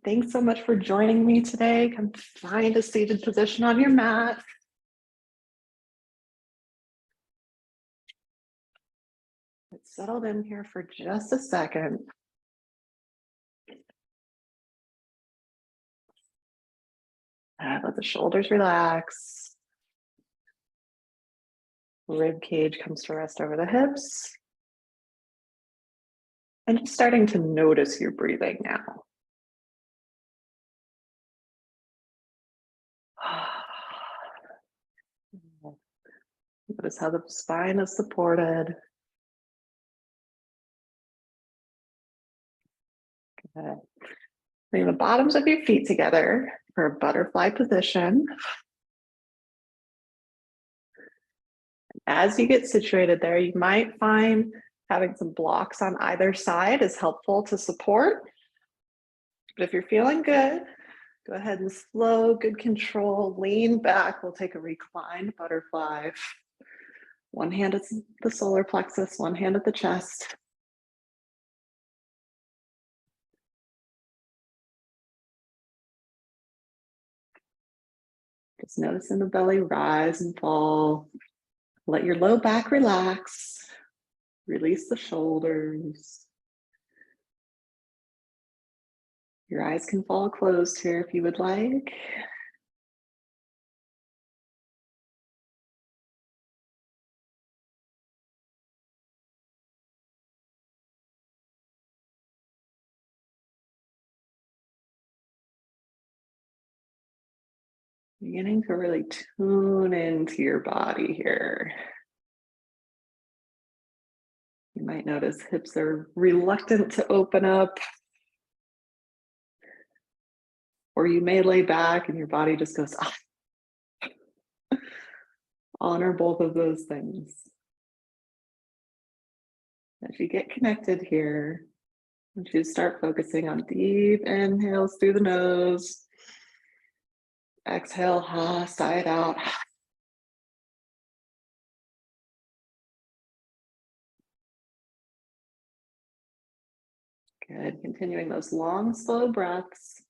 Thanks so much for joining me today. Come find a seated position on your mat. Get settled in here for just a second. Let the shoulders relax. Rib cage comes to rest over the hips. And just starting to notice your breathing now. Notice how the spine is supported. Good. Bring the bottoms of your feet together for a butterfly position. As you get situated there, you might find having some blocks on either side is helpful to support. But if you're feeling good, go ahead and slow, good control, lean back. We'll take a reclined butterfly. One hand at the solar plexus, one hand at the chest. Just noticing the belly rise and fall. Let your low back relax. Release the shoulders. Your eyes can fall closed here if you would like. Beginning to really tune into your body here. You might notice hips are reluctant to open up. Or you may lay back and your body just goes, ah. Honor both of those things. As you get connected here, I want you to start focusing on deep inhales through the nose. Exhale, sigh it out. Good, continuing those long, slow breaths.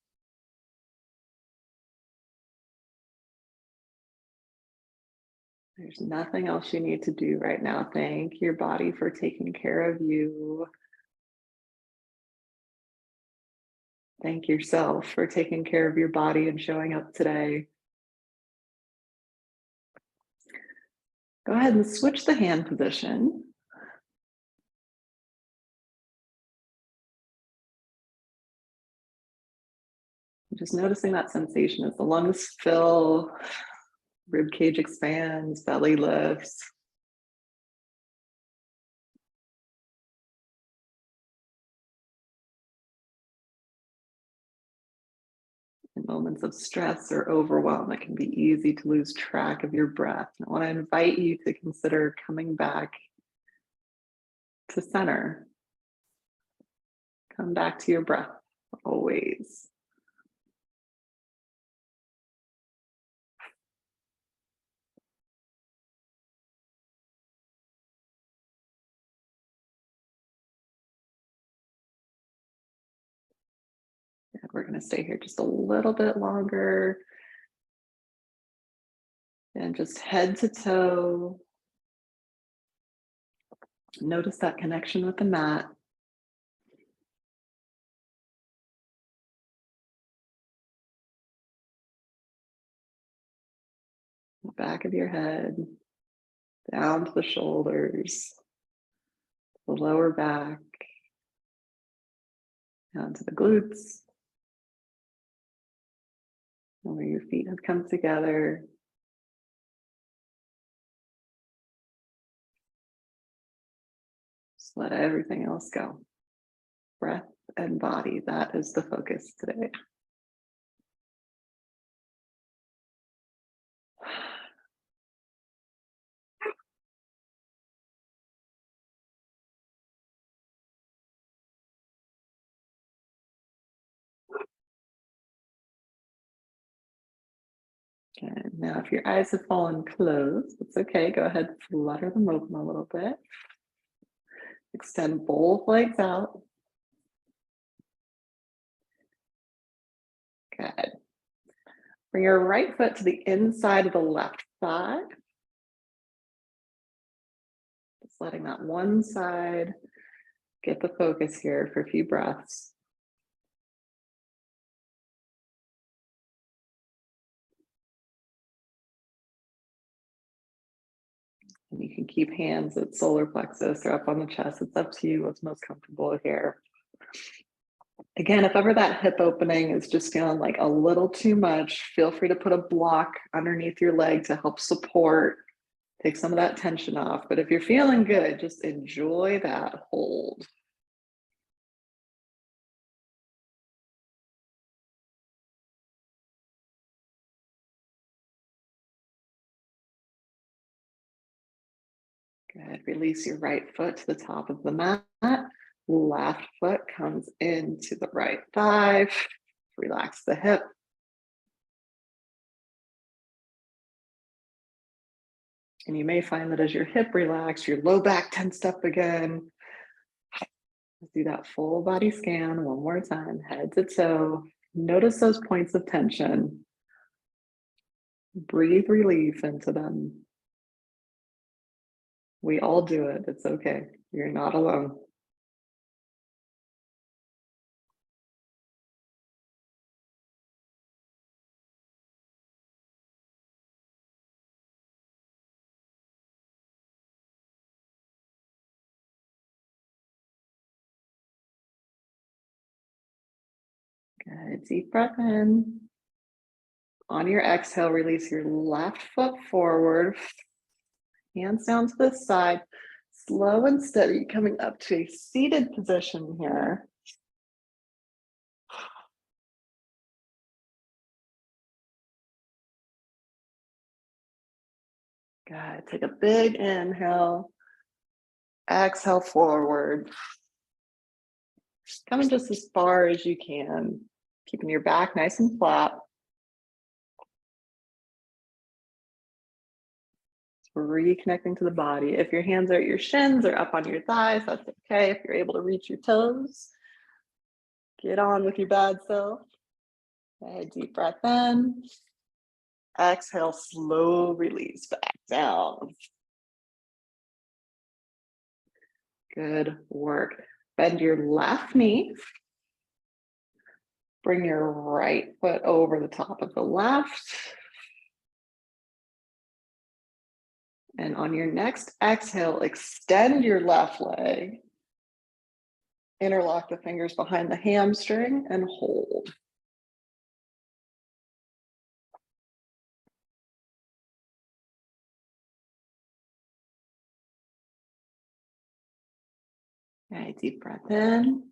There's nothing else you need to do right now. Thank your body for taking care of you. Thank yourself for taking care of your body and showing up today. Go ahead and switch the hand position. Just noticing that sensation as the lungs fill, rib cage expands, belly lifts. In moments of stress or overwhelm, it can be easy to lose track of your breath. I want to invite you to consider coming back to center. Come back to your breath always. And we're going to stay here just a little bit longer. And just head to toe. Notice that connection with the mat. The back of your head, down to the shoulders, the lower back, down to the glutes, and where your feet have come together. Just let everything else go. Breath and body, that is the focus today. Okay, now if your eyes have fallen closed, it's okay. Go ahead, flutter them open a little bit. Extend both legs out. Good. Bring your right foot to the inside of the left thigh. Just letting that one side get the focus here for a few breaths. And you can keep hands at solar plexus or up on the chest. It's up to you what's most comfortable here. Again, if ever that hip opening is just feeling like a little too much, feel free to put a block underneath your leg to help support, take some of that tension off. But if you're feeling good, just enjoy that hold. Good. Release your right foot to the top of the mat. Left foot comes into the right thigh. Relax the hip. And you may find that as your hip relaxes, your low back tensed up again. Let's do that full body scan one more time, head to toe. Notice those points of tension. Breathe relief into them. We all do it. It's okay. You're not alone. Good. Deep breath in. On your exhale, release your left foot forward. Hands down to the side. Slow and steady, coming up to a seated position here. Good. Take a big inhale. Exhale forward. Coming just as far as you can, keeping your back nice and flat. Reconnecting to the body. If your hands are at your shins or up on your thighs, that's okay. If you're able to reach your toes, get on with your bad self. Okay, deep breath in. Exhale, slow release back down. Good work. Bend your left knee. Bring your right foot over the top of the left. And on your next exhale, extend your left leg. Interlock the fingers behind the hamstring and hold. Okay, deep breath in.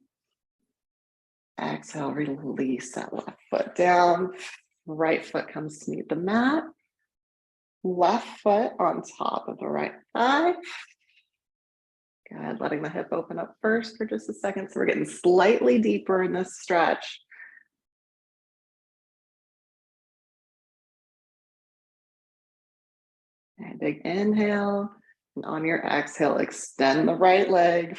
Exhale, release that left foot down. Right foot comes to meet the mat. Left foot on top of the right thigh. Good, letting the hip open up first for just a second. So we're getting slightly deeper in this stretch. Okay, big inhale. And on your exhale, extend the right leg.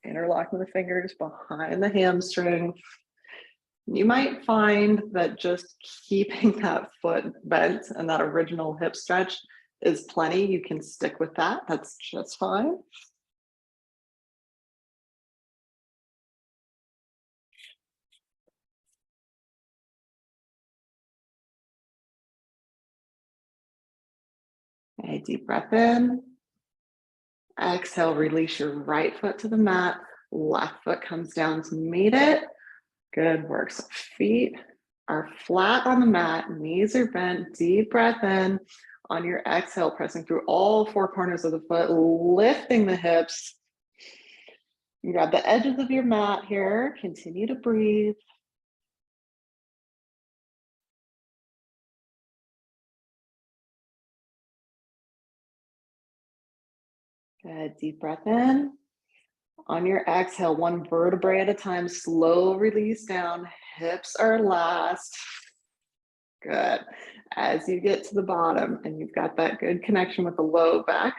Interlocking the fingers behind the hamstring. You might find that just keeping that foot bent and that original hip stretch is plenty. You can stick with that. That's just fine. Okay, deep breath in. Exhale, release your right foot to the mat. Left foot comes down to meet it. Good work. So feet are flat on the mat, knees are bent, deep breath in. On your exhale, pressing through all four corners of the foot, lifting the hips. You grab the edges of your mat here, continue to breathe. Good, deep breath in. On your exhale, one vertebrae at a time, slow release down, hips are last. Good. As you get to the bottom and you've got that good connection with the low back,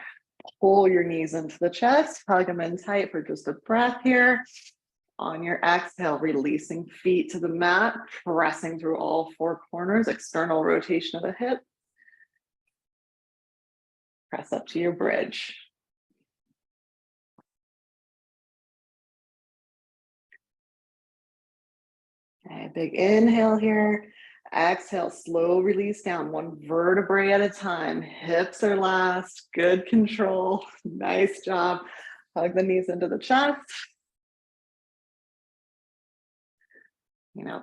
pull your knees into the chest, hug them in tight for just a breath here. On your exhale, releasing feet to the mat, pressing through all four corners, external rotation of the hip. Press up to your bridge. Okay, big inhale here. Exhale, slow release down, one vertebrae at a time. Hips are last, good control. Nice job. Hug the knees into the chest.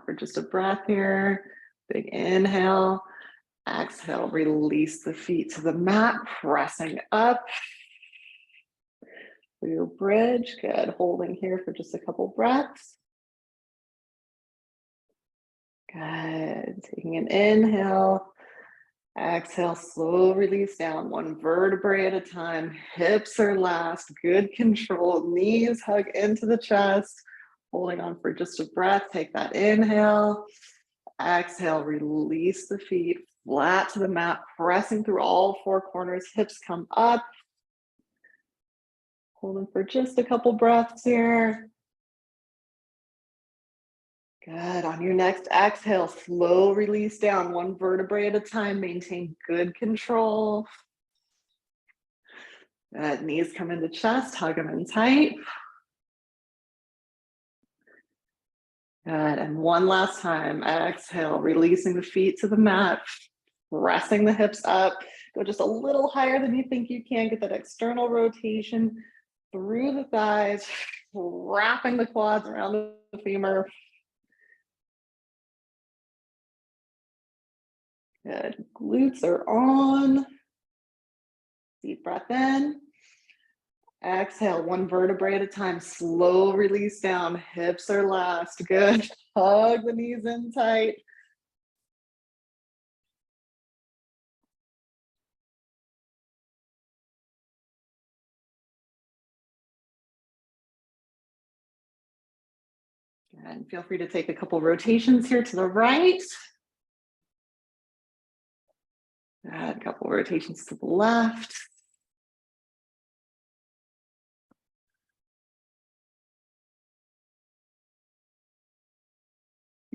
For just a breath here. Big inhale. Exhale, release the feet to the mat, pressing up for your bridge. Good, holding here for just a couple breaths. Good, taking an inhale. Exhale, slow release down, one vertebrae at a time. Hips are last, good control. Knees hug into the chest. Holding on for just a breath. Take that inhale. Exhale, release the feet flat to the mat, pressing through all four corners. Hips come up. Holding for just a couple breaths here. Good. On your next exhale, slow release down, one vertebrae at a time. Maintain good control. Good. Knees come into chest, hug them in tight. Good. And one last time. Exhale, releasing the feet to the mat, pressing the hips up. Go just a little higher than you think you can. Get that external rotation through the thighs, wrapping the quads around the femur. Good. Glutes are on. Deep breath in. Exhale, one vertebrae at a time. Slow release down. Hips are last. Good. Hug the knees in tight. And feel free to take a couple rotations here to the right. A couple rotations to the left.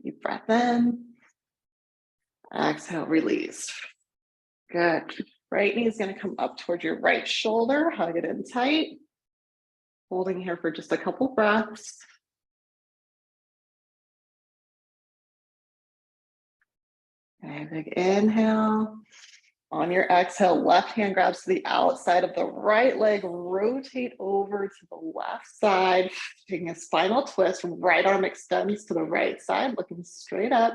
Deep breath in. Exhale, release. Good. Right knee is going to come up towards your right shoulder. Hug it in tight. Holding here for just a couple breaths. Okay, big inhale. On your exhale, left hand grabs to the outside of the right leg. Rotate over to the left side. Taking a spinal twist. Right arm extends to the right side, looking straight up.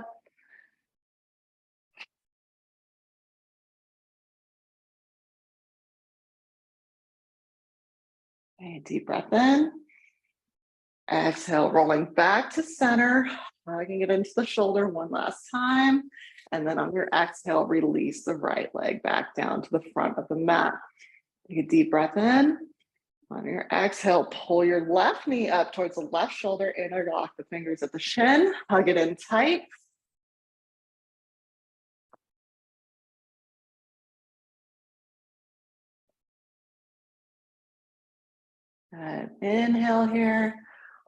Okay, deep breath in. Exhale, rolling back to center. Hugging it into the shoulder one last time. And then on your exhale, release the right leg back down to the front of the mat. Take a deep breath in. On your exhale, pull your left knee up towards the left shoulder, interlock the fingers at the shin, hug it in tight. Good. Inhale here.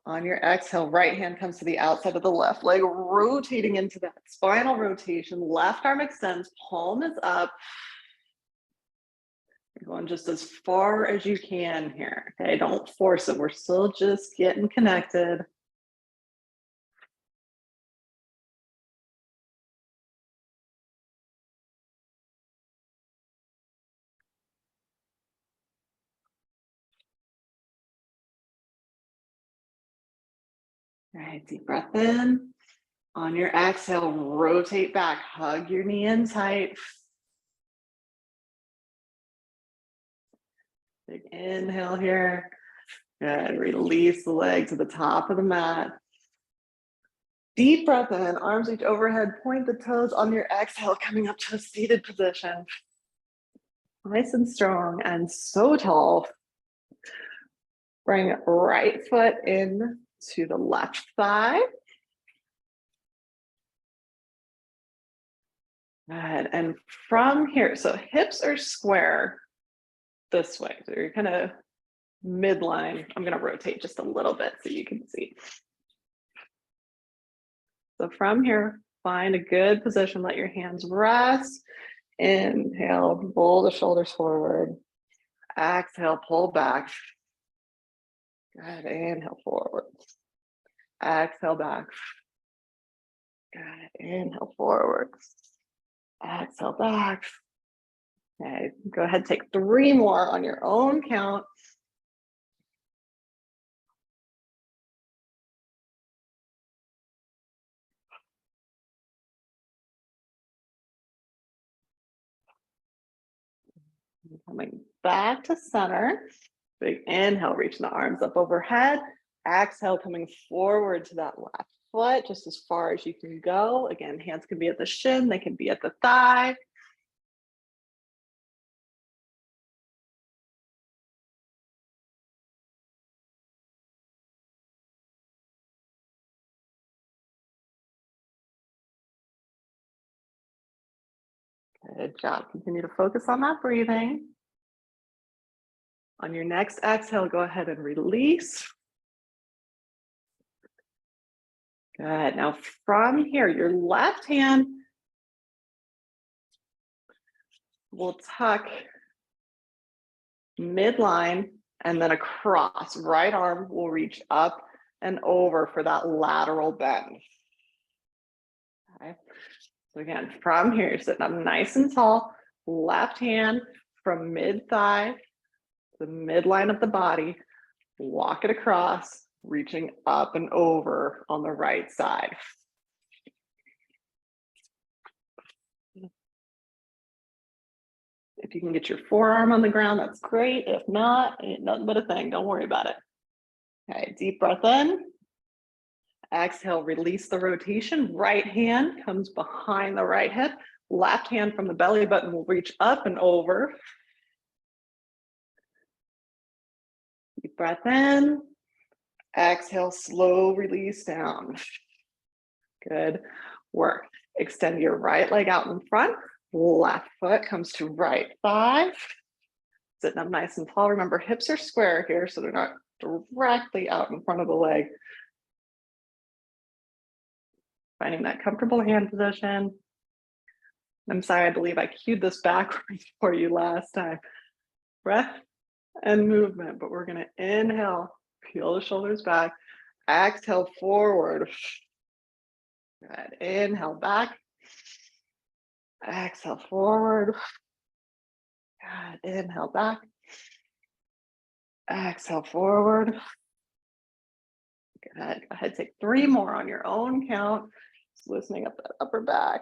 On your exhale, right hand comes to the outside of the left leg, rotating into that spinal rotation. Left arm extends, palm is up. You're going just as far as you can here. Okay, don't force it. We're still just getting connected. All right, deep breath in. On your exhale, rotate back, hug your knee in tight. Big inhale here. Good, release the leg to the top of the mat. Deep breath in, arms reach overhead, point the toes. On your exhale, coming up to a seated position. Nice and strong and so tall. Bring right foot in to the left thigh. Good. And from here, so hips are square this way. So you're kind of midline. I'm going to rotate just a little bit so you can see. So from here, find a good position, let your hands rest. Inhale, roll the shoulders forward. Exhale, pull back. Good, inhale forward. Exhale back. Good, inhale forward. Exhale back. Okay, go ahead, take 3 more on your own count. Coming back to center. Big inhale, reaching the arms up overhead. Exhale, coming forward to that left foot, just as far as you can go. Again, hands can be at the shin, they can be at the thigh. Good job. Continue to focus on that breathing. On your next exhale, go ahead and release. Good. Now from here, your left hand will tuck midline and then across. Right arm will reach up and over for that lateral bend. Okay. So again, from here, you're sitting up nice and tall. Left hand from mid-thigh to the midline of the body. Walk it across, reaching up and over on the right side. If you can get your forearm on the ground, that's great. If not, ain't nothing but a thing. Don't worry about it. Okay, deep breath in. Exhale, release the rotation. Right hand comes behind the right hip. Left hand from the belly button will reach up and over. Deep breath in. Exhale, slow release down. Good work. Extend your right leg out in front. Left foot comes to right thigh. Sitting up nice and tall. Remember, hips are square here, so they're not directly out in front of the leg. Finding that comfortable hand position. I'm sorry, I believe I cued this backwards for you last time. Breath and movement, but we're gonna inhale, peel the shoulders back, exhale forward. Good, inhale back, exhale forward. Good, inhale back, exhale forward. Good, go ahead, take 3 more on your own count. Just loosening up that upper back.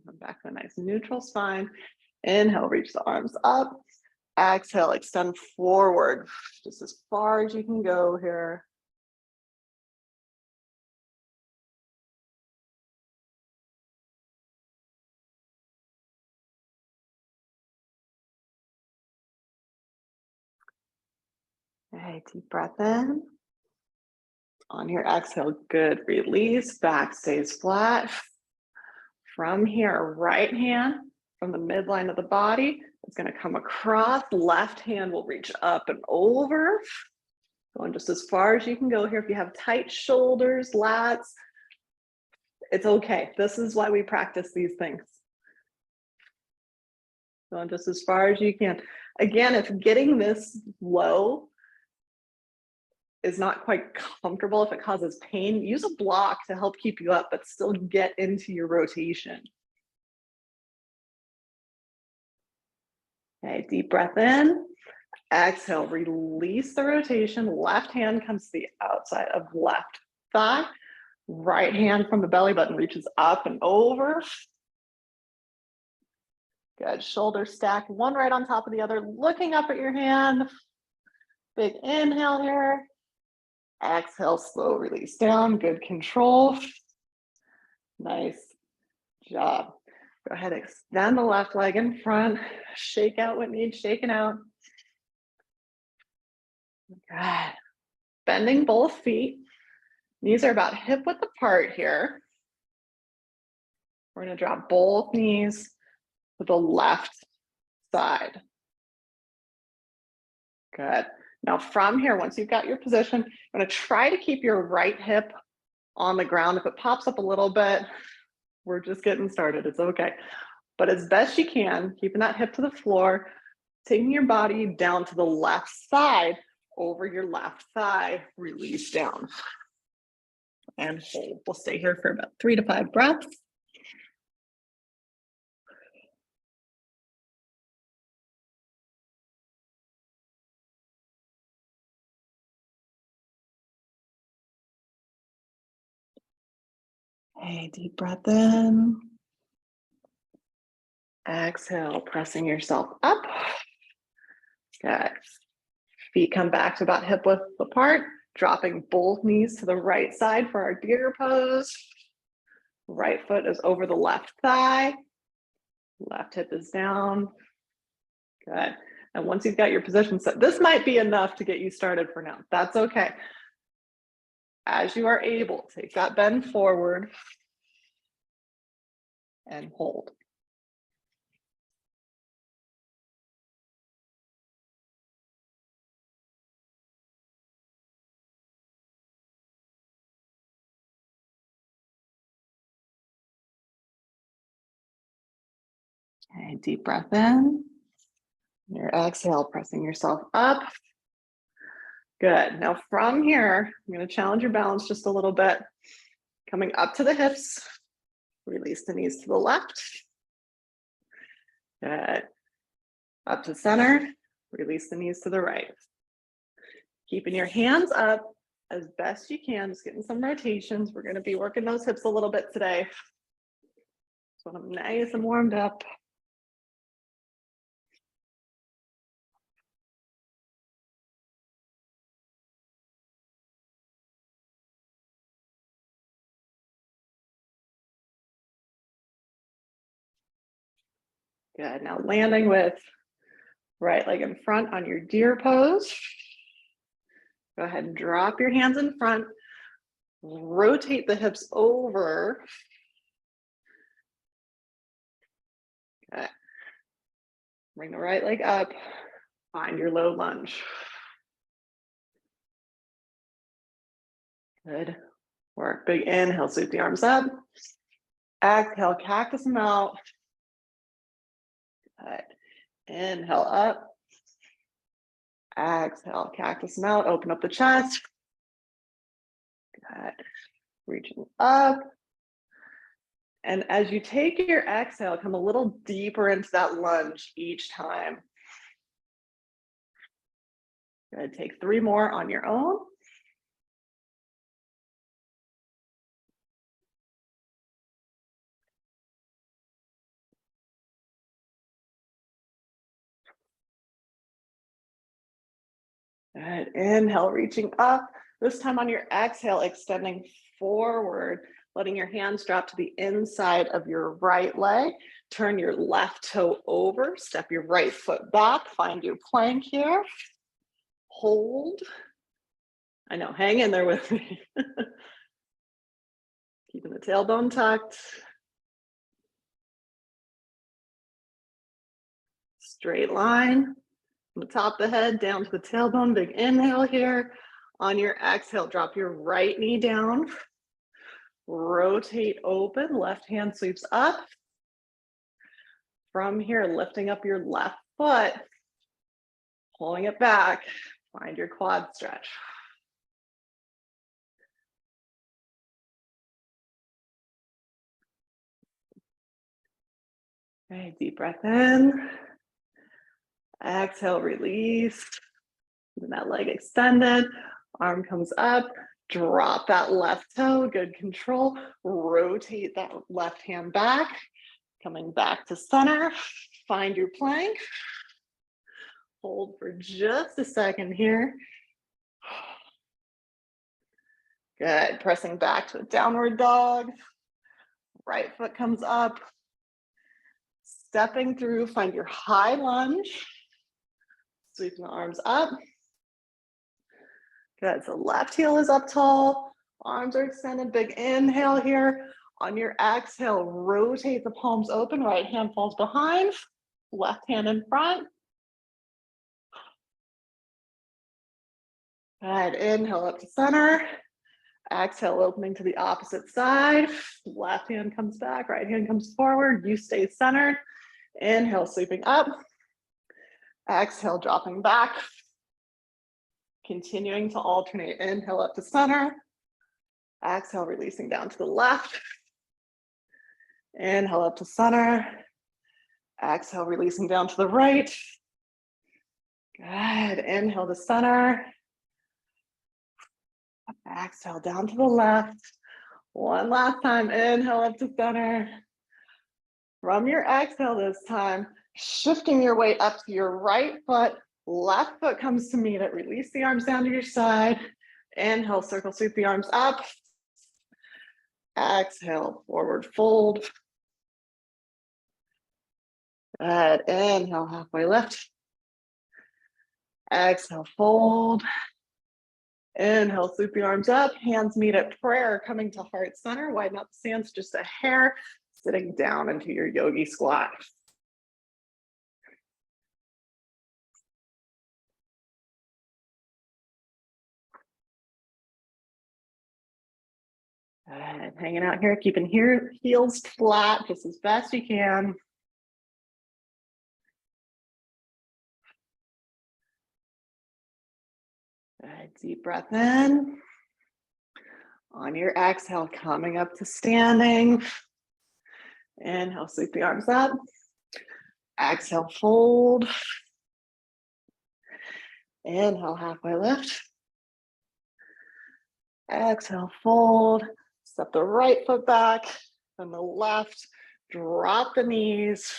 Come back to a nice neutral spine. Inhale, reach the arms up. Exhale, extend forward, just as far as you can go here. Okay, deep breath in. On your exhale, good release, back stays flat. From here, right hand from the midline of the body, it's gonna come across, left hand will reach up and over. Going just as far as you can go here. If you have tight shoulders, lats, it's okay. This is why we practice these things. Going just as far as you can. Again, if getting this low is not quite comfortable, if it causes pain, use a block to help keep you up, but still get into your rotation. Okay, deep breath in. Exhale, release the rotation. Left hand comes to the outside of left thigh. Right hand from the belly button reaches up and over. Good, shoulders stacked, one right on top of the other, looking up at your hand. Big inhale here. Exhale, slow release down, good control. Nice job. Go ahead, extend the left leg in front, shake out what needs shaken out. Good. Bending both feet. Knees are about hip width apart here. We're gonna drop both knees to the left side. Good. Now from here, once you've got your position, I'm going to try to keep your right hip on the ground. If it pops up a little bit, we're just getting started. It's okay. But as best you can, keeping that hip to the floor, taking your body down to the left side, over your left thigh, release down. And hold. We'll stay here for about 3 to 5 breaths. Okay, deep breath in. Exhale, pressing yourself up. Good. Feet come back to about hip width apart, dropping both knees to the right side for our deer pose. Right foot is over the left thigh. Left hip is down. Good. And once you've got your position set, this might be enough to get you started for now. That's okay. As you are able, take that bend forward and hold. Okay, deep breath in. Your exhale, pressing yourself up. Good. Now from here, I'm going to challenge your balance just a little bit. Coming up to the hips, release the knees to the left. Good. Up to center, release the knees to the right. Keeping your hands up as best you can, just getting some rotations. We're going to be working those hips a little bit today. So I'm nice and warmed up. Good. Now landing with right leg in front on your deer pose. Go ahead and drop your hands in front. Rotate the hips over. Okay. Bring the right leg up. Find your low lunge. Good work. Big inhale, sweep the arms up. Exhale, cactus them out. Good. Inhale up. Exhale, cactus them out. Open up the chest. Good. Reaching up. And as you take your exhale, come a little deeper into that lunge each time. Good. Take 3 more on your own. Good. Inhale, reaching up. This time on your exhale, extending forward, letting your hands drop to the inside of your right leg. Turn your left toe over, step your right foot back, find your plank here. Hold. I know, hang in there with me. Keeping the tailbone tucked. Straight line. From the top of the head down to the tailbone, big inhale here. On your exhale, drop your right knee down. Rotate open, left hand sweeps up. From here, lifting up your left foot, pulling it back, find your quad stretch. Okay, deep breath in. Exhale, release. Keeping that leg extended. Arm comes up. Drop that left toe. Good control. Rotate that left hand back. Coming back to center. Find your plank. Hold for just a second here. Good. Pressing back to a downward dog. Right foot comes up. Stepping through, find your high lunge. Sweeping the arms up. Good, so left heel is up tall. Arms are extended, big inhale here. On your exhale, rotate the palms open, right hand falls behind. left hand in front. Good, inhale up to center. Exhale, opening to the opposite side. Left hand comes back, right hand comes forward. You stay centered. Inhale, sweeping up. Exhale, dropping back. Continuing to alternate. Inhale up to center. Exhale, releasing down to the left. Inhale up to center. Exhale, releasing down to the right. Good. Inhale to center. Exhale down to the left. One last time. Inhale up to center. From your exhale this time, shifting your weight up to your right foot. Left foot comes to meet it. Release the arms down to your side. Inhale, circle sweep the arms up. Exhale, forward fold. Good. Inhale, halfway lift. Exhale, fold. Inhale, sweep the arms up. Hands meet at prayer, coming to heart center. Widen out the stance just a hair. Sitting down into your yogi squat. Good. Hanging out here, keeping heels flat just as best you can. Good. Deep breath in. On your exhale, coming up to standing. Inhale, sweep the arms up. Exhale, fold. Inhale, halfway lift. Exhale, fold. Step the right foot back, then the left. Drop the knees.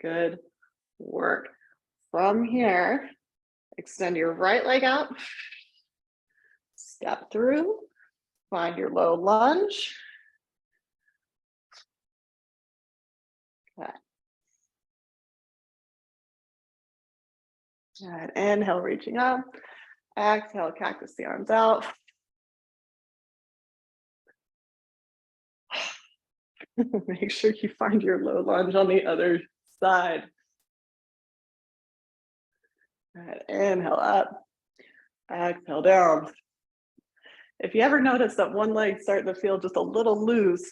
Good work. From here, extend your right leg out. Step through. Find your low lunge. Okay. Good. Inhale, reaching up. Exhale, cactus the arms out. Make sure you find your low lunge on the other side. Good. Inhale up. Exhale down. If you ever notice that one leg starting to feel just a little loose,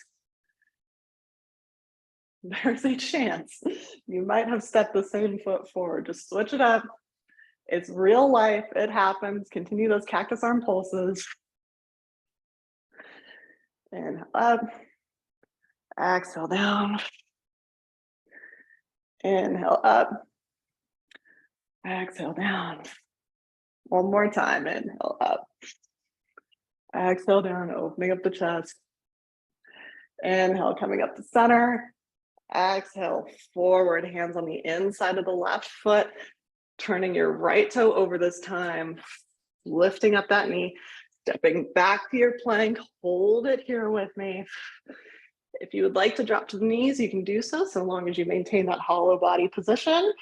there's a chance you might have stepped the same foot forward. Just switch it up. It's real life. It happens. Continue those cactus arm pulses. Inhale up. Exhale down. Inhale up. Exhale down. One more time. Inhale up. Exhale down, opening up the chest. Inhale, coming up to center. Exhale, forward, hands on the inside of the left foot. Turning your right toe over this time. Lifting up that knee. Stepping back to your plank. Hold it here with me. If you would like to drop to the knees, you can do so long as you maintain that hollow body position.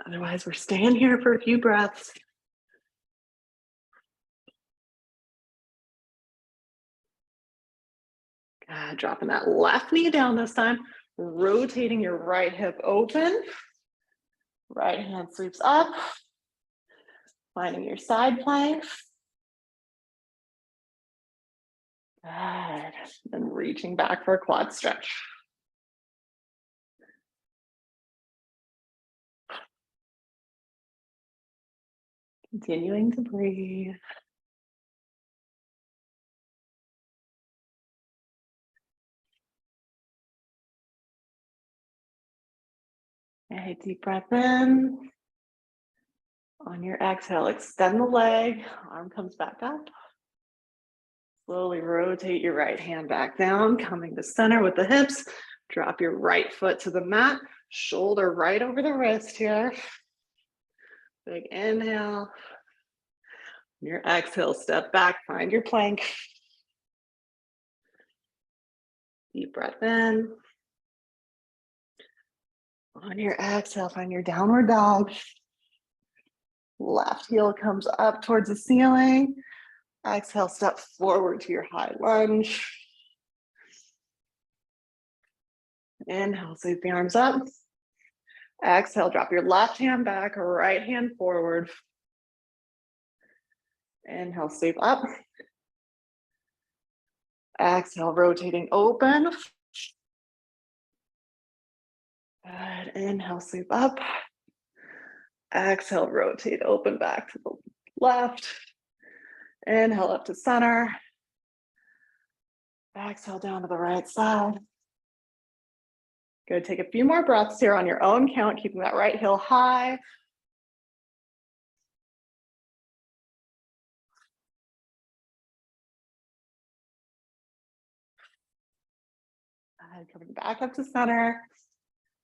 Otherwise, we're staying here for a few breaths. Dropping that left knee down this time, rotating your right hip open. Right hand sweeps up, finding your side plank. Good. Then reaching back for a quad stretch. Continuing to breathe. Okay, deep breath in. On your exhale, extend the leg, arm comes back up. Slowly rotate your right hand back down, coming to center with the hips. Drop your right foot to the mat, shoulder right over the wrist here. Big inhale. On your exhale, step back, find your plank. Deep breath in. On your exhale, find your downward dog. Left heel comes up towards the ceiling. Exhale, step forward to your high lunge. Inhale, sweep the arms up. Exhale, drop your left hand back, right hand forward. Inhale, sweep up. Exhale, rotating open. Good. Inhale, sweep up. Exhale, rotate open back to the left. Inhale up to center. Exhale down to the right side. Good. Take a few more breaths here on your own count, keeping that right heel high. And coming back up to center.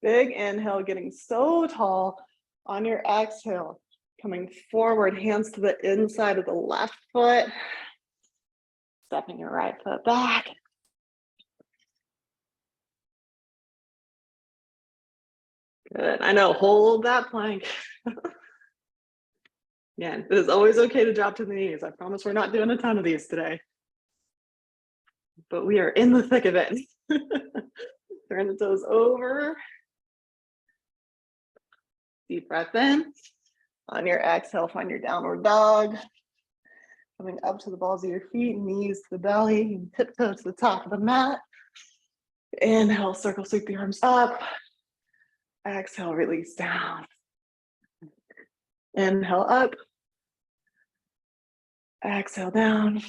Big inhale, getting so tall. On your exhale, coming forward, hands to the inside of the left foot. Stepping your right foot back. Good. I know, hold that plank. Again, it is always okay to drop to the knees. I promise we're not doing a ton of these today. But we are in the thick of it. Turn the toes over. Deep breath in. On your exhale, find your downward dog. Coming up to the balls of your feet, knees to the belly, and tiptoe to the top of the mat. Inhale, circle, sweep the arms up. Exhale, release down. Inhale up. Exhale down.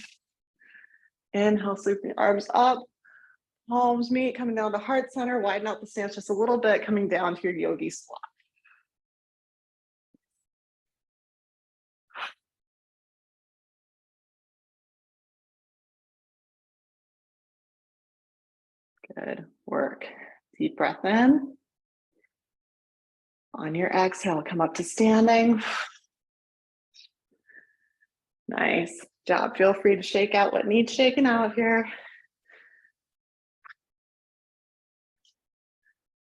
Inhale, sweep the arms up. Palms meet, coming down to heart center. Widen out the stance just a little bit, coming down to your yogi squat. Good work. Deep breath in. On your exhale, come up to standing. Nice job. Feel free to shake out what needs shaking out here.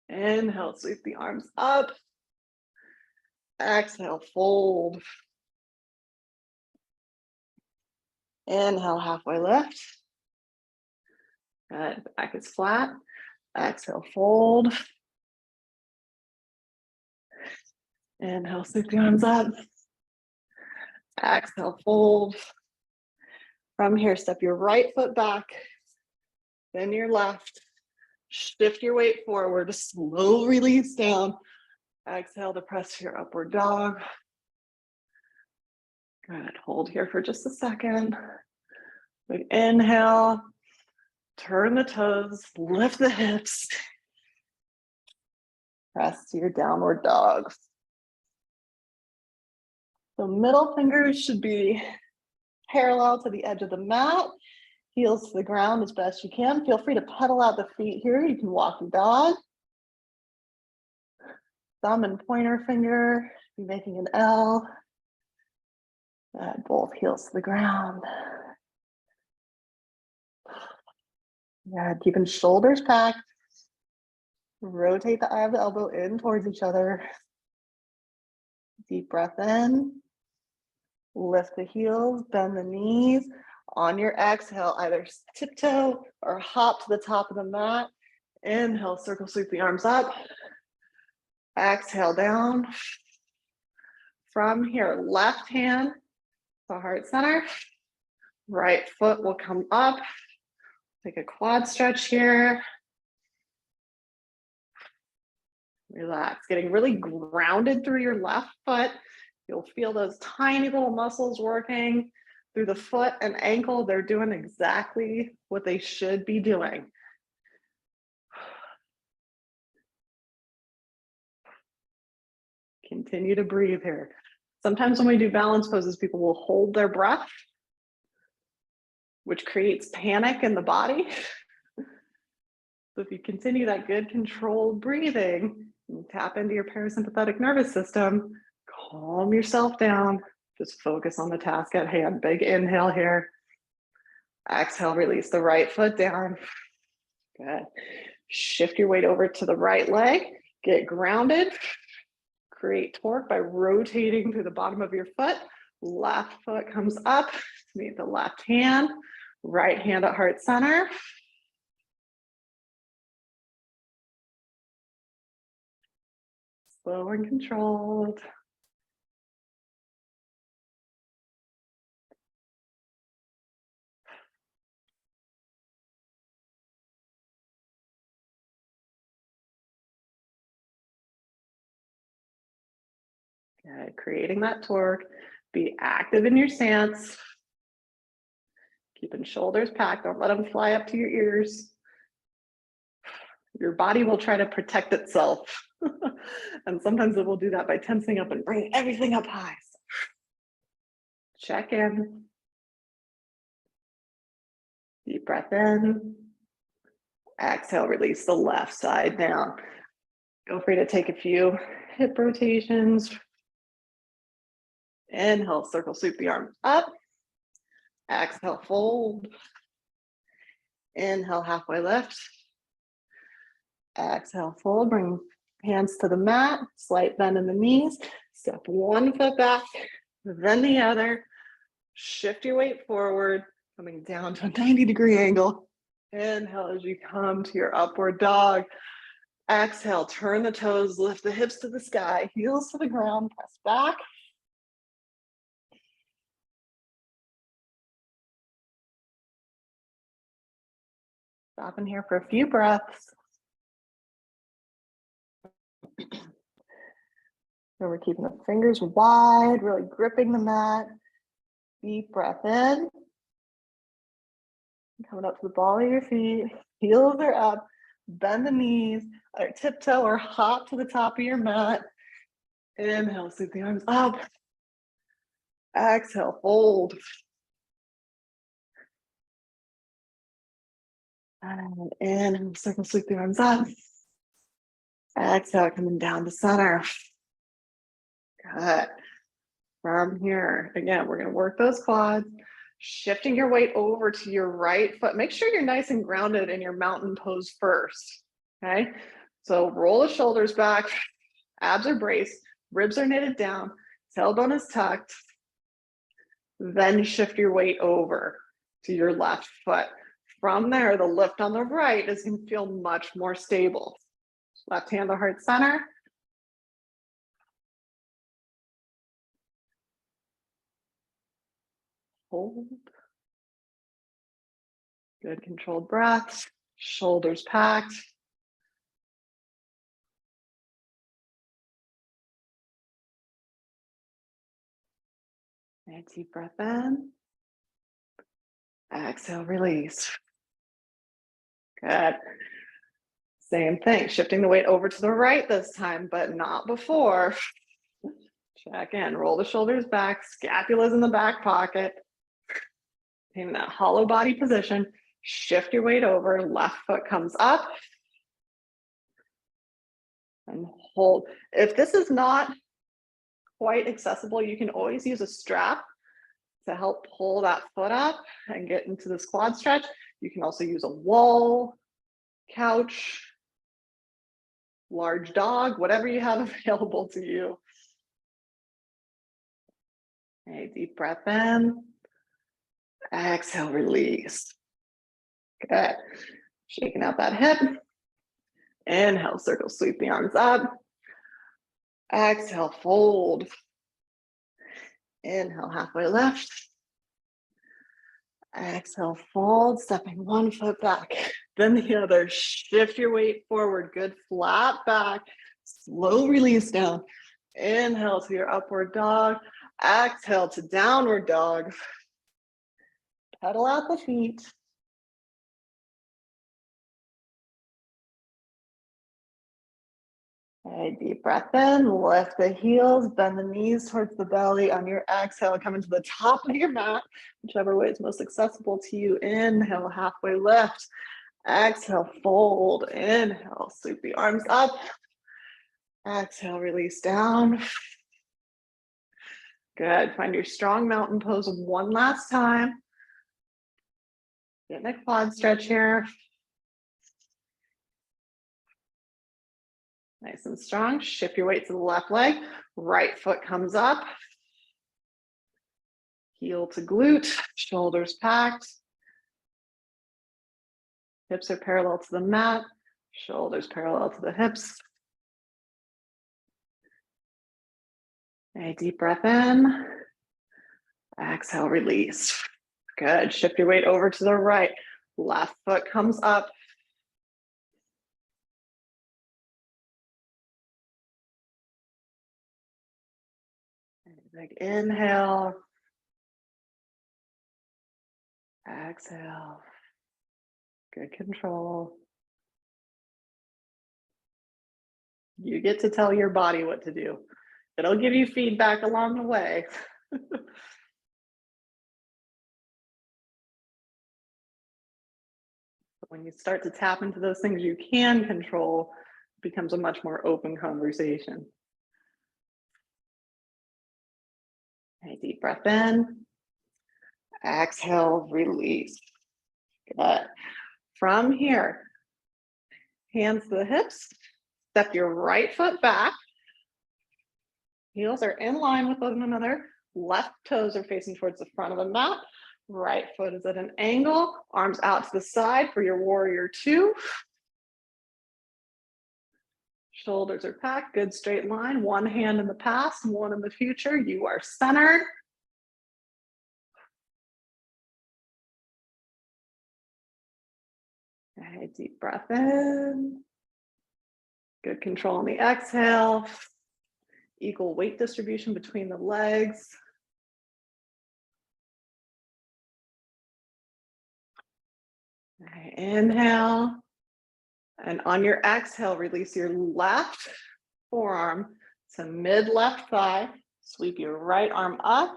Inhale, sweep the arms up. Exhale, fold. Inhale, halfway lift. Good. Back is flat. Exhale, fold. Inhale, sweep the arms up. Exhale, fold. From here, step your right foot back, then your left. Shift your weight forward, slow release down. Exhale to press to your upward dog. Good. Hold here for just a second. Big inhale. Turn the toes, lift the hips. Press to your downward dog. The middle fingers should be parallel to the edge of the mat. Heels to the ground as best you can. Feel free to pedal out the feet here. You can walk the dog. Thumb and pointer finger, be making an L. Both heels to the ground. Yeah, keeping shoulders packed. Rotate the eye of the elbow in towards each other. Deep breath in. Lift the heels, bend the knees. On your exhale, either tiptoe or hop to the top of the mat. Inhale, circle sweep the arms up. Exhale down. From here, left hand to heart center. Right foot will come up. Take a quad stretch here. Relax, getting really grounded through your left foot. You'll feel those tiny little muscles working through the foot and ankle. They're doing exactly what they should be doing. Continue to breathe here. Sometimes when we do balance poses, people will hold their breath, which creates panic in the body. So if you continue that good controlled breathing, you tap into your parasympathetic nervous system, calm yourself down, just focus on the task at hand. Big inhale here. Exhale, release the right foot down. Good. Shift your weight over to the right leg. Get grounded. Create torque by rotating through the bottom of your foot. Left foot comes up to meet the left hand. Right hand at heart center. Slow and controlled. Good. Creating that torque. Be active in your stance. Keeping shoulders packed. Don't let them fly up to your ears. Your body will try to protect itself. And sometimes it will do that by tensing up and bringing everything up high. Check in. Deep breath in. Exhale, release the left side down. Feel free to take a few hip rotations. Inhale, circle sweep the arms up. Exhale, fold. Inhale, halfway lift. Exhale, fold. Bring hands to the mat. Slight bend in the knees. Step one foot back, then the other. Shift your weight forward, coming down to a 90-degree angle. Inhale as you come to your upward dog. Exhale, turn the toes, lift the hips to the sky, heels to the ground, press back. Stop in here for a few breaths. So we're keeping the fingers wide, really gripping the mat. Deep breath in. Coming up to the ball of your feet, heels are up, bend the knees, either tiptoe or hop to the top of your mat. Inhale, sweep the arms up. Exhale, fold. And inhale, circle, sweep the arms up. Exhale, coming down to center. Good. From here, again, we're going to work those quads, shifting your weight over to your right foot. Make sure you're nice and grounded in your mountain pose first. Okay. So roll the shoulders back, abs are braced, ribs are knitted down, tailbone is tucked. Then shift your weight over to your left foot. From there, the lift on the right is going to feel much more stable. Left hand to heart center. Hold. Good controlled breaths. Shoulders packed. And deep breath in. Exhale, release. Good. Same thing, shifting the weight over to the right this time, but not before. Check in, roll the shoulders back, scapula's in the back pocket. In that hollow body position, shift your weight over, left foot comes up. And hold. If this is not quite accessible, you can always use a strap to help pull that foot up and get into this quad stretch. You can also use a wall, couch, large dog, whatever you have available to you. Okay, deep breath in. Exhale, release. Good. Shaking out that hip. Inhale, circle, sweep the arms up. Exhale, fold. Inhale, halfway lift. Exhale, fold, stepping one foot back, then the other. Shift your weight forward, good flat back, slow release down. Inhale to your upward dog, exhale to downward dog. Pedal out the feet. Okay, deep breath in, lift the heels, bend the knees towards the belly. On your exhale, come into the top of your mat, whichever way is most accessible to you. Inhale, halfway lift. Exhale, fold. Inhale, sweep the arms up. Exhale, release down. Good. Find your strong mountain pose one last time. Get in a quad stretch here. Nice and strong. Shift your weight to the left leg. Right foot comes up. Heel to glute. Shoulders packed. Hips are parallel to the mat. Shoulders parallel to the hips. Okay, deep breath in. Exhale, release. Good. Shift your weight over to the right. Left foot comes up. Big inhale. Exhale. Good control. You get to tell your body what to do. It'll give you feedback along the way. When you start to tap into those things you can control, it becomes a much more open conversation. Okay, deep breath in. Exhale, release. Good. From here, hands to the hips, step your right foot back. Heels are in line with one another. Left toes are facing towards the front of the mat. Right foot is at an angle. Arms out to the side for your warrior two. Shoulders are packed, good straight line. One hand in the past, one in the future. You are centered. Okay, deep breath in. Good control on the exhale. Equal weight distribution between the legs. Okay, inhale. And on your exhale, release your left forearm to mid left thigh. Sweep your right arm up.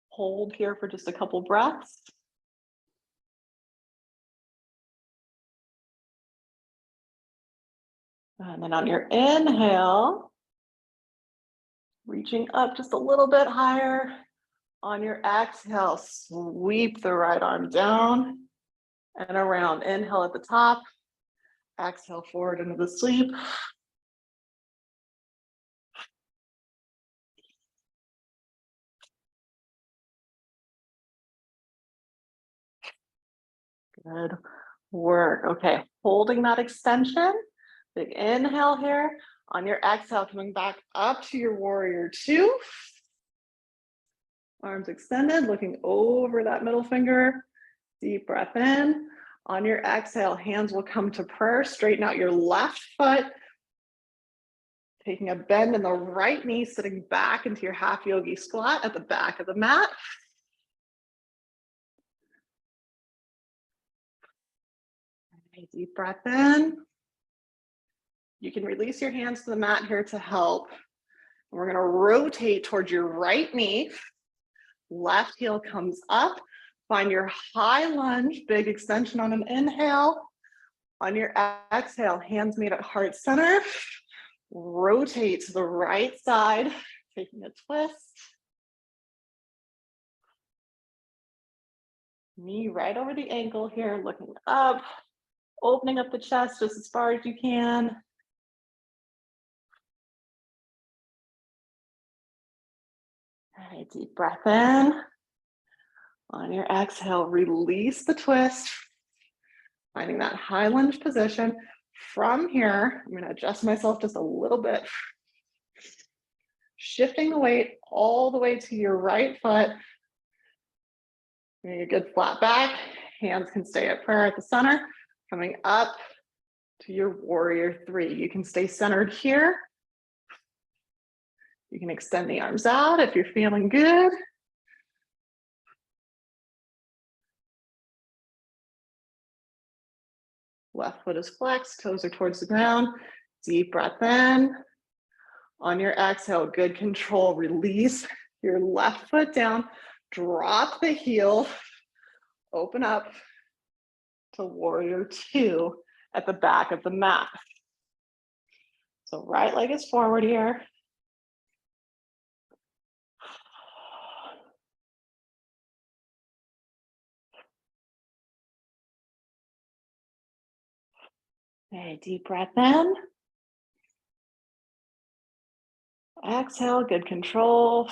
Hold here for just a couple breaths. And then on your inhale, reaching up just a little bit higher. On your exhale, sweep the right arm down and around. Inhale at the top. Exhale forward into the sweep. Good work. Okay, holding that extension. Big inhale here. On your exhale, coming back up to your warrior two. Arms extended, looking over that middle finger. Deep breath in. On your exhale, hands will come to prayer. Straighten out your left foot. Taking a bend in the right knee, sitting back into your half yogi squat at the back of the mat. Okay, deep breath in. You can release your hands to the mat here to help. We're going to rotate towards your right knee. Left heel comes up. Find your high lunge, big extension on an inhale. On your exhale, hands meet at heart center. Rotate to the right side, taking a twist. Knee right over the ankle here, looking up, opening up the chest just as far as you can. All right, deep breath in. On your exhale, release the twist. Finding that high lunge position. From here, I'm going to adjust myself just a little bit. Shifting the weight all the way to your right foot. Your good flat back. Hands can stay at prayer at the center. Coming up to your warrior three. You can stay centered here. You can extend the arms out if you're feeling good. Left foot is flexed, toes are towards the ground. Deep breath in. On your exhale, good control. Release your left foot down. Drop the heel. Open up to warrior two at the back of the mat. So right leg is forward here. Okay, deep breath in. Exhale, good control.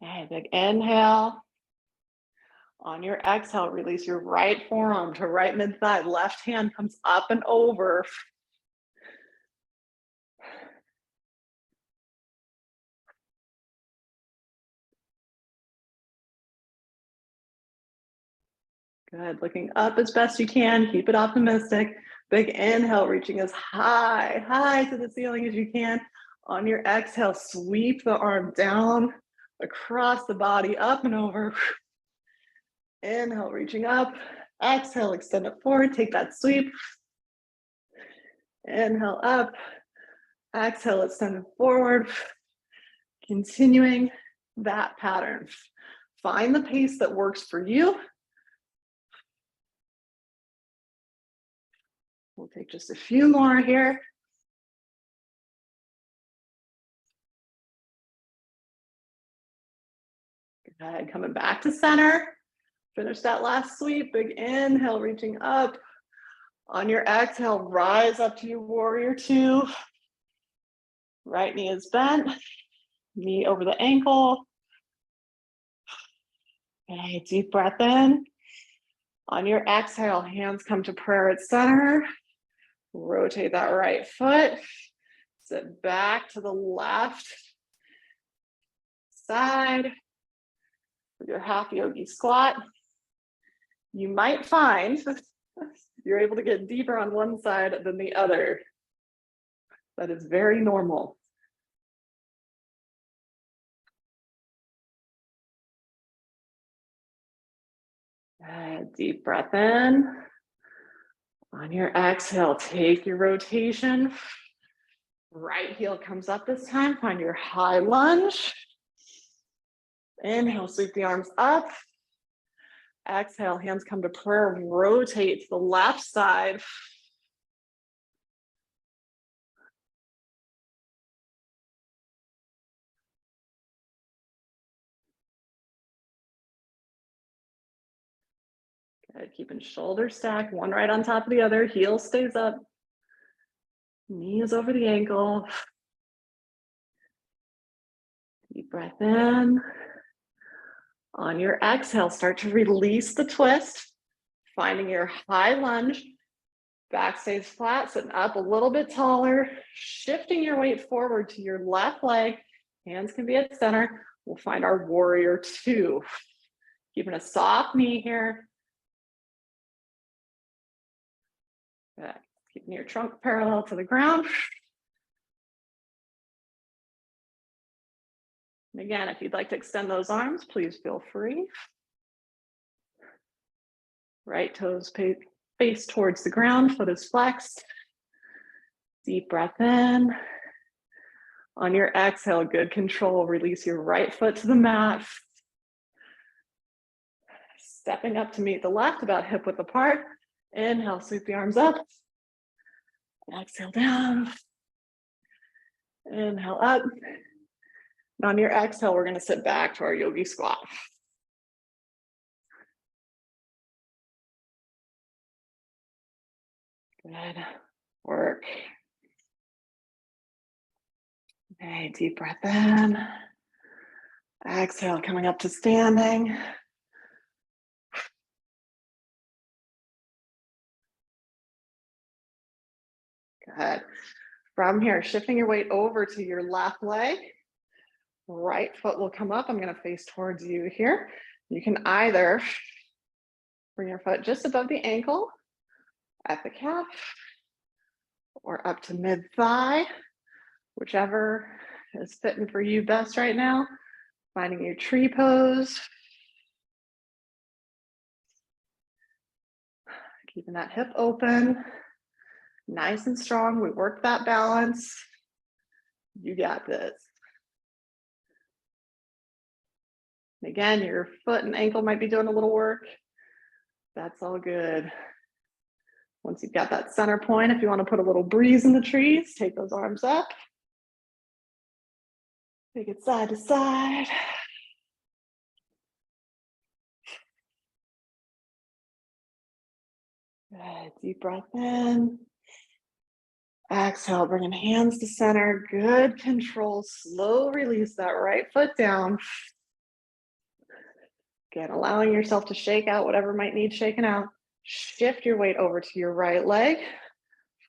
Okay, big inhale. On your exhale, release your right forearm to right mid-thigh. Left hand comes up and over. Good, looking up as best you can, keep it optimistic. Big inhale, reaching as high to the ceiling as you can. On your exhale, sweep the arm down, across the body, up and over. Inhale, reaching up. Exhale, extend it forward, take that sweep. Inhale up. Exhale, extend it forward. Continuing that pattern. Find the pace that works for you. We'll take just a few more here. Good, coming back to center. Finish that last sweep, big inhale, reaching up. On your exhale, rise up to your warrior two. Right knee is bent, knee over the ankle. Okay, deep breath in. On your exhale, hands come to prayer at center. Rotate that right foot. Sit back to the left side with your half yogi squat. You might find you're able to get deeper on one side than the other. That is very normal. Deep breath in. On your exhale, take your rotation. Right heel comes up this time. Find your high lunge. Inhale, sweep the arms up. Exhale, hands come to prayer. Rotate to the left side. Good, keeping shoulders stacked, one right on top of the other. Heel stays up. Knees over the ankle. Deep breath in. On your exhale, start to release the twist, finding your high lunge. Back stays flat, sitting up a little bit taller, shifting your weight forward to your left leg. Hands can be at center. We'll find our warrior two. Keeping a soft knee here. Good. Keeping your trunk parallel to the ground. And again, if you'd like to extend those arms, please feel free. Right toes face towards the ground, foot is flexed. Deep breath in. On your exhale, good control, release your right foot to the mat. Stepping up to meet the left, about hip width apart. Inhale, sweep the arms up. Exhale down. Inhale up. And on your exhale, we're gonna sit back to our yogi squat. Good work. Okay, deep breath in. Exhale, coming up to standing. Good. From here, shifting your weight over to your left leg. Right foot will come up. I'm going to face towards you here. You can either bring your foot just above the ankle at the calf or up to mid-thigh, whichever is fitting for you best right now. Finding your tree pose. Keeping that hip open. Nice and strong. We work that balance. You got this. Again, your foot and ankle might be doing a little work. That's all good. Once you've got that center point, if you want to put a little breeze in the trees, take those arms up. Take it side to side. Good. Deep breath in. Exhale, bringing hands to center. Good control. Slow release that right foot down. Again, allowing yourself to shake out whatever might need shaken out. Shift your weight over to your right leg.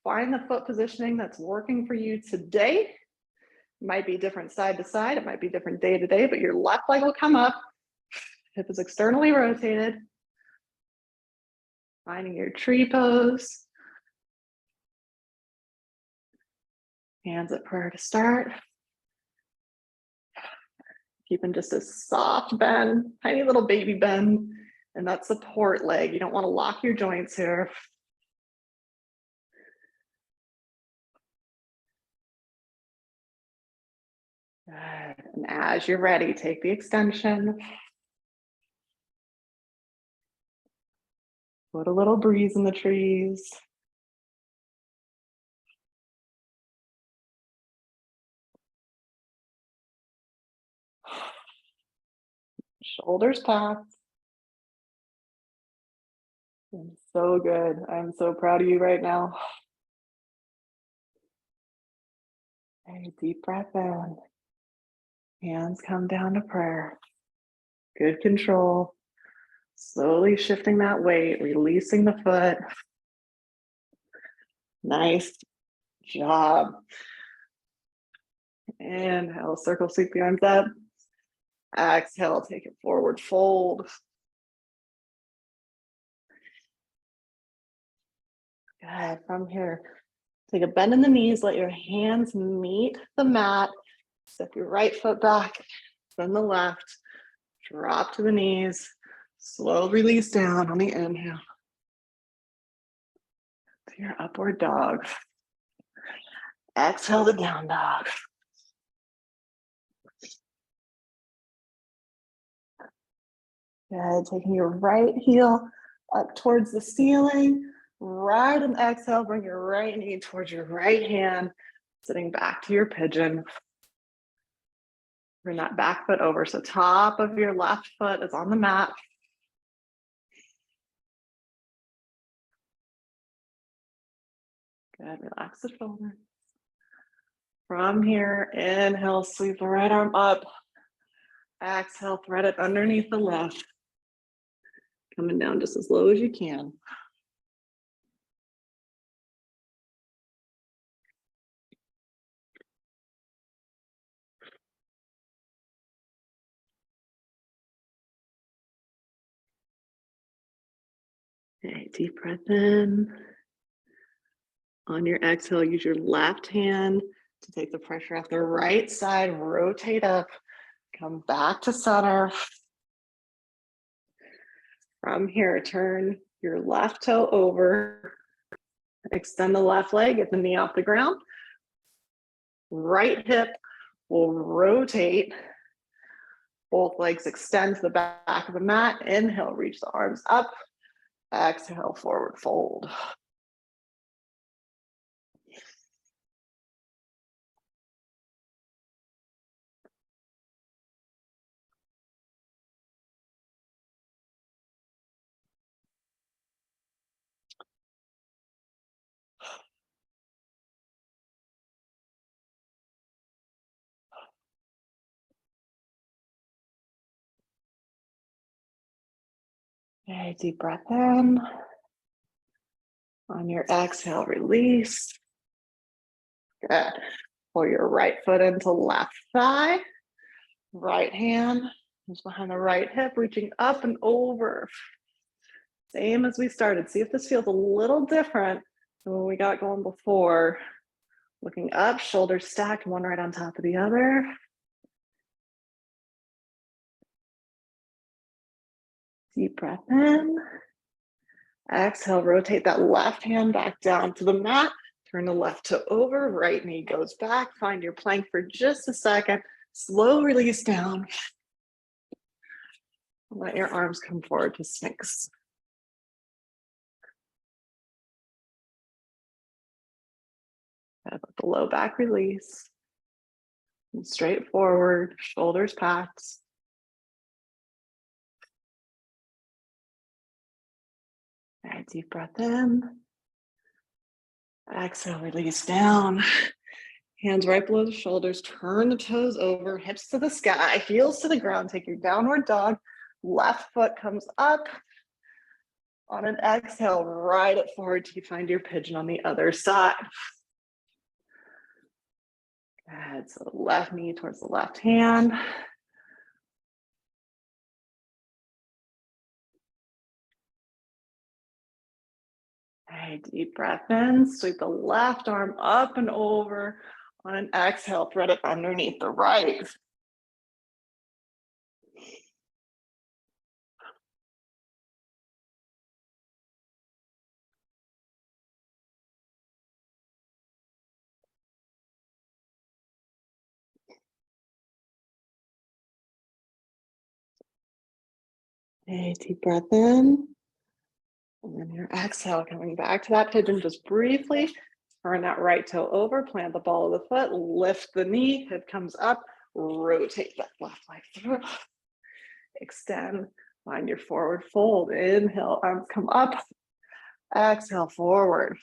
Find the foot positioning that's working for you today. It might be different side to side. It might be different day to day, but your left leg will come up. Hip is externally rotated. Finding your tree pose. Hands at prayer to start. Keeping just a soft bend, tiny little baby bend, and that support leg. You don't want to lock your joints here. Good. And as you're ready, take the extension. Put a little breeze in the trees. Shoulders packed. So good. I'm so proud of you right now. Okay, deep breath in. Hands come down to prayer. Good control. Slowly shifting that weight, releasing the foot. Nice job. Inhale, circle, sweep the arms up. Exhale, take it forward, fold. Good. From here, take a bend in the knees, let your hands meet the mat. Step your right foot back, then the left. Drop to the knees. Slow release down on the inhale to your upward dog. Exhale to down dog. Good. Taking your right heel up towards the ceiling. Right and exhale, bring your right knee towards your right hand, sitting back to your pigeon. Bring that back foot over. So top of your left foot is on the mat. Good. Relax the shoulders. From here, inhale, sweep the right arm up. Exhale, thread it underneath the left. Coming down just as low as you can. Okay, deep breath in. On your exhale, use your left hand to take the pressure off the right side, rotate up, come back to center. From here, turn your left toe over, extend the left leg, get the knee off the ground. Right hip will rotate. Both legs extend to the back of the mat. Inhale, reach the arms up. Exhale, forward fold. Okay, deep breath in. On your exhale, release. Good. Pull your right foot into left thigh. Right hand is behind the right hip, reaching up and over. Same as we started. See if this feels a little different than what we got going before. Looking up, shoulders stacked, one right on top of the other. Deep breath in. Exhale, rotate that left hand back down to the mat. Turn the left toe over, right knee goes back. Find your plank for just a second. Slow release down. Let your arms come forward to Sphinx. Let the low back release. And straight forward, shoulders packed. Okay, deep breath in. Exhale, release down. Hands right below the shoulders, turn the toes over, hips to the sky, heels to the ground. Take your downward dog. Left foot comes up. On an exhale, ride it forward till you find your pigeon on the other side. Good, so left knee towards the left hand. Okay, deep breath in, sweep the left arm up and over. On an exhale, thread it underneath the right. Okay, deep breath in. And then your exhale, coming back to that pigeon just briefly. Turn that right toe over, plant the ball of the foot, lift the knee, hip comes up, rotate that left leg through. Extend, find your forward fold. Inhale, arms come up. Exhale, forward.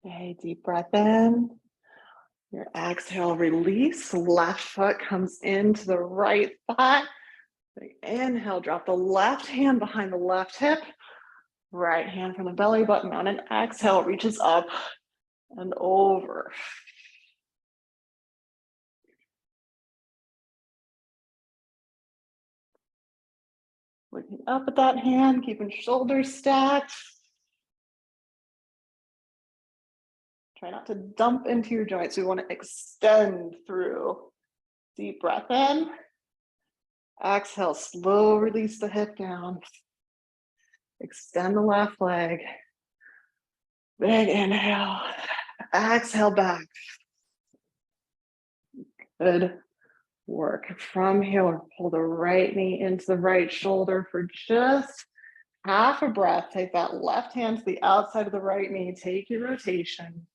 Okay, deep breath in. Your exhale, release. Left foot comes into the right thigh. Inhale, drop the left hand behind the left hip. Right hand from the belly button. On an exhale, reaches up and over. Looking up at that hand, keeping shoulders stacked. Try not to dump into your joints. We want to extend through. Deep breath in. Exhale, slow release the hip down. Extend the left leg. Big inhale. Exhale back. Good work. From here, we'll pull the right knee into the right shoulder for just half a breath. Take that left hand to the outside of the right knee. Take your rotation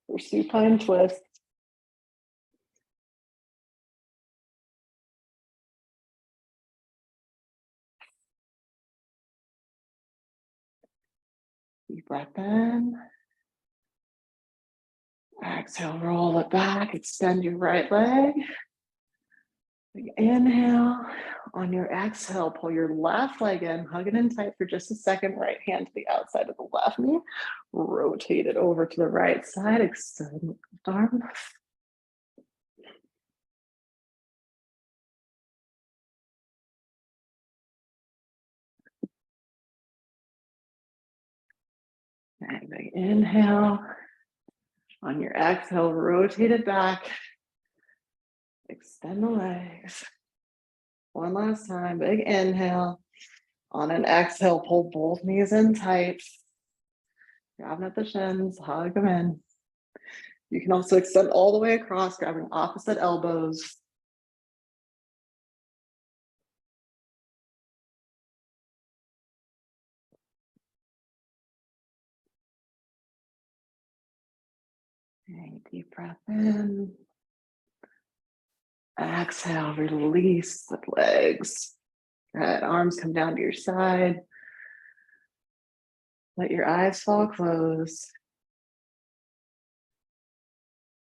for supine twist. Deep breath in. Exhale, roll it back. Extend your right leg. Big inhale. On your exhale, pull your left leg in, hug it in tight for just a second. Right hand to the outside of the left knee. Rotate it over to the right side. Extend the left arm. And big inhale. On your exhale, rotate it back. Extend the legs. One last time, big inhale. On an exhale, pull both knees in tight. Grabbing at the shins, hug them in. You can also extend all the way across, grabbing opposite elbows. Okay, deep breath in. Exhale, release the legs. Good. Arms come down to your side. Let your eyes fall closed.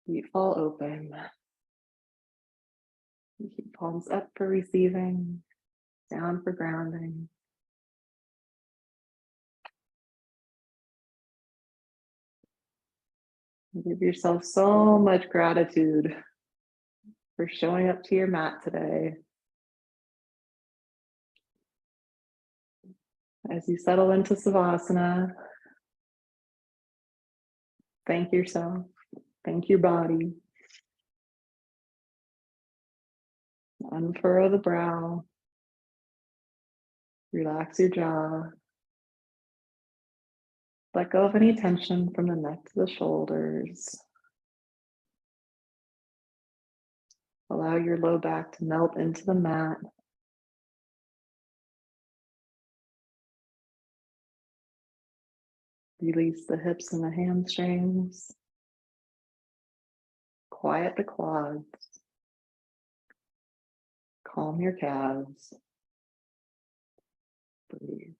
Feet fall open. Keep palms up for receiving, down for grounding. Give yourself so much gratitude for showing up to your mat today. As you settle into Savasana, thank yourself, thank your body. Unfurrow the brow, relax your jaw. Let go of any tension from the neck to the shoulders. Allow your low back to melt into the mat. Release the hips and the hamstrings. Quiet the quads. Calm your calves. Breathe.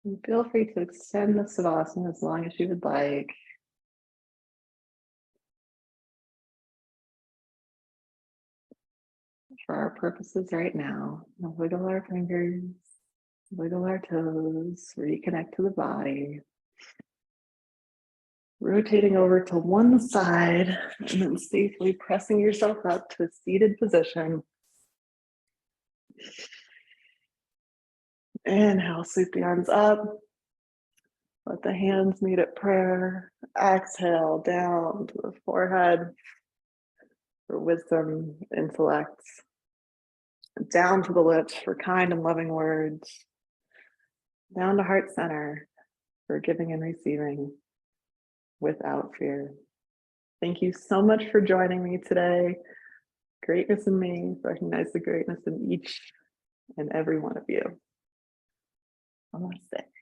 And feel free to extend the Savasana as long as you would like. For our purposes right now, we'll wiggle our fingers, wiggle our toes, reconnect to the body. Rotating over to one side and then safely pressing yourself up to a seated position. Inhale, sweep the arms up. Let the hands meet at prayer. Exhale down to the forehead for wisdom, intellect. Down to the lips for kind and loving words. Down to heart center for giving and receiving without fear. Thank you so much for joining me today. Greatness in me, recognize the greatness in each and every one of you. Namaste.